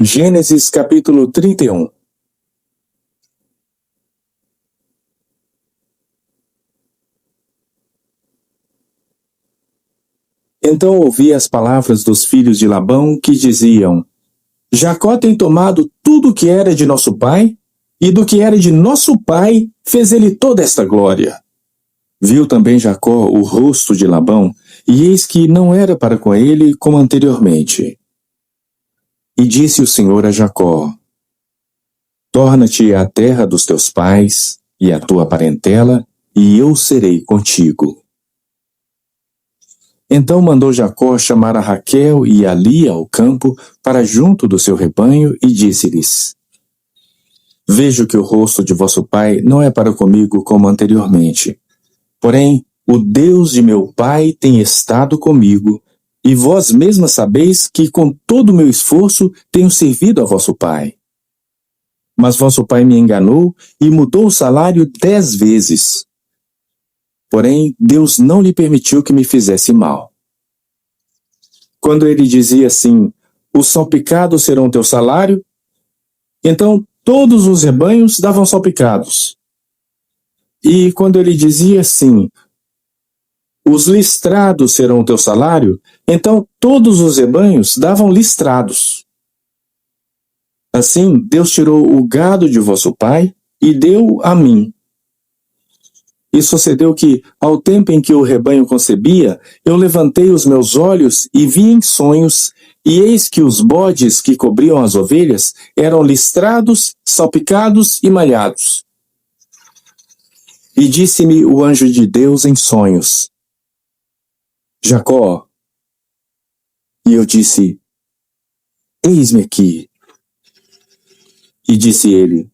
Gênesis capítulo 31. Então ouvi as palavras dos filhos de Labão que diziam: Jacó tem tomado tudo o que era de nosso pai, e do que era de nosso pai fez ele toda esta glória. Viu também Jacó o rosto de Labão, e eis que não era para com ele como anteriormente. E disse o Senhor a Jacó: Torna-te à terra dos teus pais e à tua parentela, e eu serei contigo. Então mandou Jacó chamar a Raquel e a Lia ao campo para junto do seu rebanho e disse-lhes: Vejo que o rosto de vosso pai não é para comigo como anteriormente. Porém, o Deus de meu pai tem estado comigo, e vós mesmas sabeis que com todo o meu esforço tenho servido a vosso pai. Mas vosso pai me enganou e mudou o salário 10 vezes. Porém, Deus não lhe permitiu que me fizesse mal. Quando ele dizia assim: os salpicados serão teu salário, então todos os rebanhos davam salpicados. E quando ele dizia assim: os listrados serão teu salário, então todos os rebanhos davam listrados. Assim, Deus tirou o gado de vosso pai e deu a mim. E sucedeu que, ao tempo em que o rebanho concebia, eu levantei os meus olhos e vi em sonhos, e eis que os bodes que cobriam as ovelhas eram listrados, salpicados e malhados. E disse-me o anjo de Deus em sonhos: Jacó. E eu disse: Eis-me aqui. E disse ele: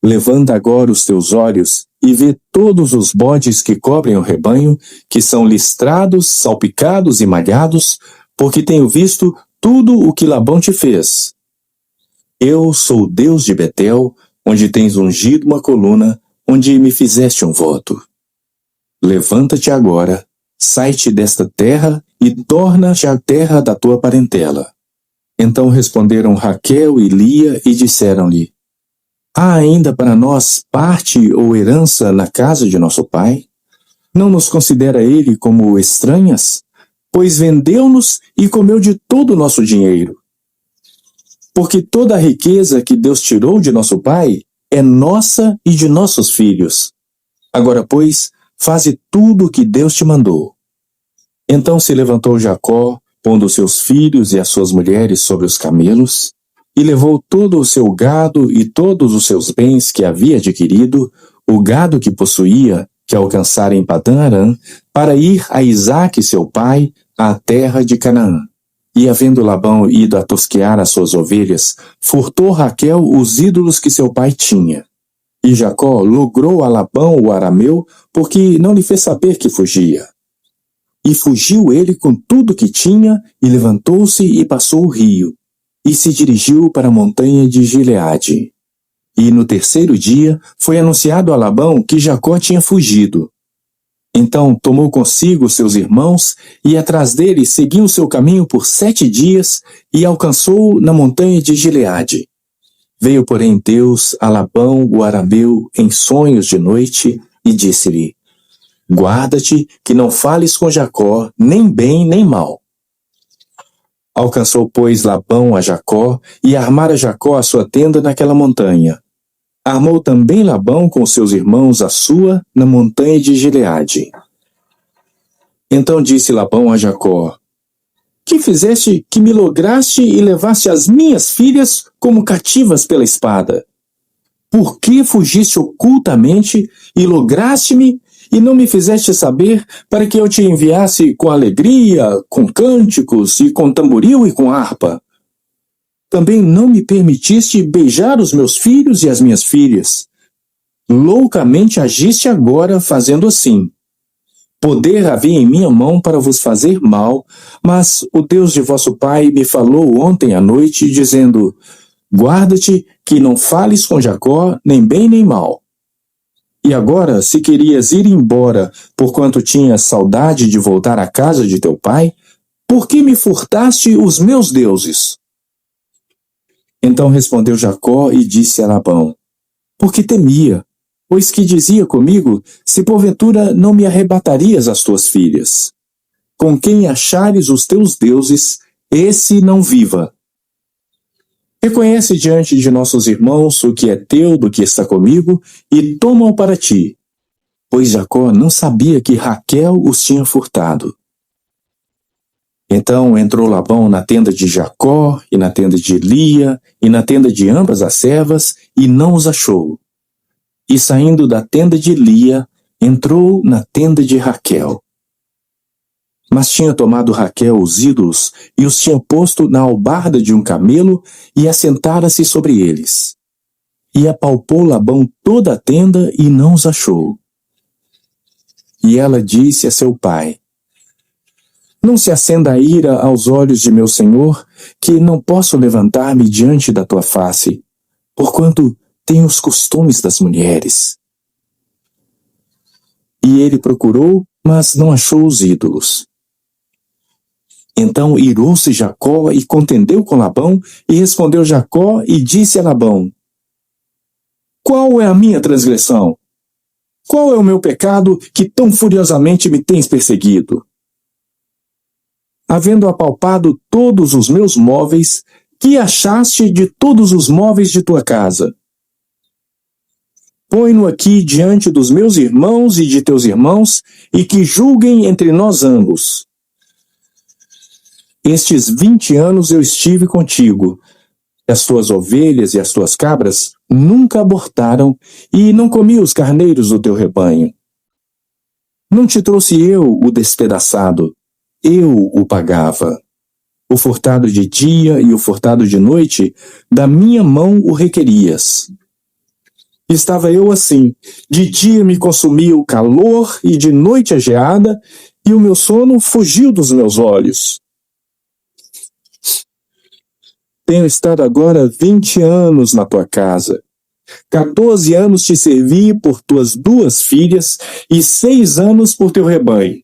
Levanta agora os teus olhos e vê todos os bodes que cobrem o rebanho, que são listrados, salpicados e malhados, porque tenho visto tudo o que Labão te fez. Eu sou o Deus de Betel, onde tens ungido uma coluna, onde me fizeste um voto. Levanta-te agora, sai-te desta terra e torna-te à terra da tua parentela. Então responderam Raquel e Lia e disseram-lhe: Há ainda para nós parte ou herança na casa de nosso pai? Não nos considera ele como estranhas? Pois vendeu-nos e comeu de todo o nosso dinheiro. Porque toda a riqueza que Deus tirou de nosso pai é nossa e de nossos filhos. Agora, pois, faze tudo o que Deus te mandou. Então se levantou Jacó, pondo seus filhos e as suas mulheres sobre os camelos, e levou todo o seu gado e todos os seus bens que havia adquirido, o gado que possuía, que alcançara em Padã-Arã, para ir a Isaque seu pai, à terra de Canaã. E havendo Labão ido a tosquear as suas ovelhas, furtou Raquel os ídolos que seu pai tinha. E Jacó logrou a Labão o arameu, porque não lhe fez saber que fugia. E fugiu ele com tudo que tinha, e levantou-se e passou o rio, e se dirigiu para a montanha de Gileade. E no terceiro dia foi anunciado a Labão que Jacó tinha fugido. Então tomou consigo seus irmãos, e atrás dele seguiu o seu caminho por 7 dias, e alcançou na montanha de Gileade. Veio, porém, Deus a Labão o arameu em sonhos de noite, e disse-lhe: Guarda-te que não fales com Jacó, nem bem nem mal. Alcançou, pois, Labão a Jacó, e armara Jacó a sua tenda naquela montanha. Armou também Labão com seus irmãos a sua na montanha de Gileade. Então disse Labão a Jacó: Que fizeste que me lograste e levaste as minhas filhas como cativas pela espada? Por que fugiste ocultamente e lograste-me e não me fizeste saber para que eu te enviasse com alegria, com cânticos e com tamboril e com harpa? Também não me permitiste beijar os meus filhos e as minhas filhas. Loucamente agiste agora fazendo assim. Poder havia em minha mão para vos fazer mal, mas o Deus de vosso pai me falou ontem à noite, dizendo: Guarda-te que não fales com Jacó, nem bem nem mal. E agora, se querias ir embora, porquanto tinhas saudade de voltar à casa de teu pai, por que me furtaste os meus deuses? Então respondeu Jacó e disse a Labão: Porque temia, pois que dizia comigo, se porventura não me arrebatarias as tuas filhas. Com quem achares os teus deuses, esse não viva. Reconhece diante de nossos irmãos o que é teu do que está comigo, e toma-o para ti. Pois Jacó não sabia que Raquel os tinha furtado. Então entrou Labão na tenda de Jacó, e na tenda de Lia, e na tenda de ambas as servas, e não os achou. E saindo da tenda de Lia, entrou na tenda de Raquel. Mas tinha tomado Raquel os ídolos, e os tinha posto na albarda de um camelo, e assentara-se sobre eles. E apalpou Labão toda a tenda, e não os achou. E ela disse a seu pai: Não se acenda a ira aos olhos de meu senhor, que não posso levantar-me diante da tua face, porquanto tenho os costumes das mulheres. E ele procurou, mas não achou os ídolos. Então irou-se Jacó e contendeu com Labão, e respondeu Jacó e disse a Labão: Qual é a minha transgressão? Qual é o meu pecado que tão furiosamente me tens perseguido? Havendo apalpado todos os meus móveis, que achaste de todos os móveis de tua casa? Põe-no aqui diante dos meus irmãos e de teus irmãos, e que julguem entre nós ambos. Estes 20 anos eu estive contigo. As tuas ovelhas e as tuas cabras nunca abortaram, e não comi os carneiros do teu rebanho. Não te trouxe eu o despedaçado, eu o pagava. O furtado de dia e o furtado de noite, da minha mão o requerias. Estava eu assim, de dia me consumia o calor e de noite a geada, e o meu sono fugiu dos meus olhos. Tenho estado agora 20 anos na tua casa. 14 anos te servi por tuas 2 filhas e 6 anos por teu rebanho.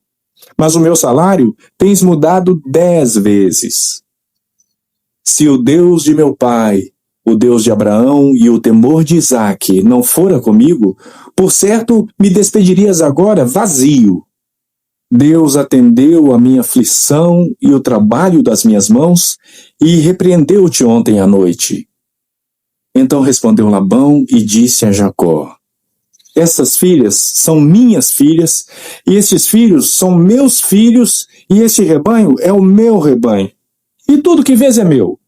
Mas o meu salário tens mudado 10 vezes. Se o Deus de meu pai, o Deus de Abraão e o temor de Isaque não fora comigo, por certo me despedirias agora vazio. Deus atendeu a minha aflição e o trabalho das minhas mãos e repreendeu-te ontem à noite. Então respondeu Labão e disse a Jacó: Essas filhas são minhas filhas, e estes filhos são meus filhos, e este rebanho é o meu rebanho. E tudo que vês é meu.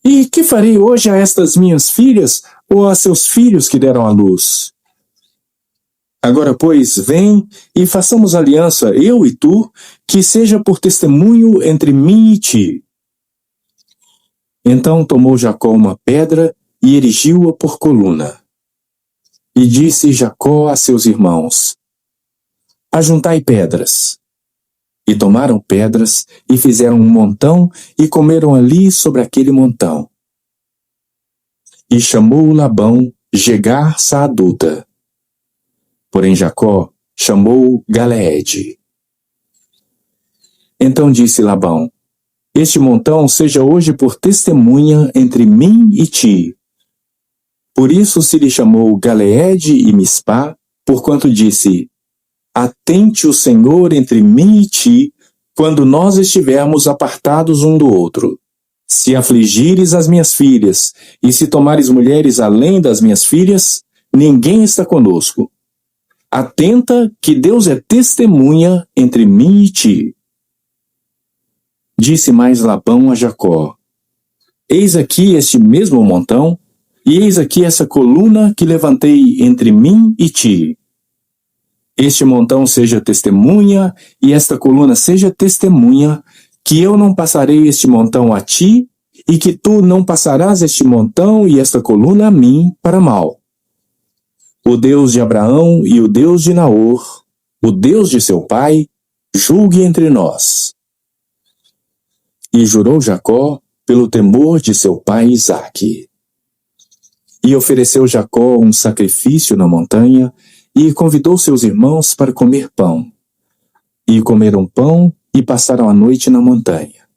E que farei hoje a estas minhas filhas, ou a seus filhos que deram à luz? Agora, pois, vem e façamos aliança, eu e tu, que seja por testemunho entre mim e ti. Então tomou Jacó uma pedra e erigiu-a por coluna. E disse Jacó a seus irmãos: Ajuntai pedras. E tomaram pedras, e fizeram um montão, e comeram ali sobre aquele montão. E chamou Labão Jegar Saaduta. Porém Jacó chamou Galeede. Então disse Labão: Este montão seja hoje por testemunha entre mim e ti. Por isso se lhe chamou Galeede e Mispá, porquanto disse: Atente o Senhor entre mim e ti, quando nós estivermos apartados um do outro. Se afligires as minhas filhas, e se tomares mulheres além das minhas filhas, ninguém está conosco. Atenta que Deus é testemunha entre mim e ti. Disse mais Labão a Jacó: Eis aqui este mesmo montão, e eis aqui essa coluna que levantei entre mim e ti. Este montão seja testemunha, e esta coluna seja testemunha, que eu não passarei este montão a ti, e que tu não passarás este montão e esta coluna a mim para mal. O Deus de Abraão e o Deus de Naor, o Deus de seu pai, julgue entre nós. E jurou Jacó pelo temor de seu pai Isaque. E ofereceu Jacó um sacrifício na montanha, e convidou seus irmãos para comer pão. E comeram pão e passaram a noite na montanha.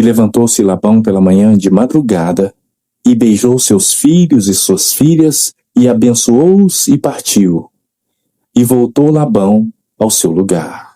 E levantou-se Labão pela manhã de madrugada, e beijou seus filhos e suas filhas, e abençoou-os e partiu. E voltou Labão ao seu lugar.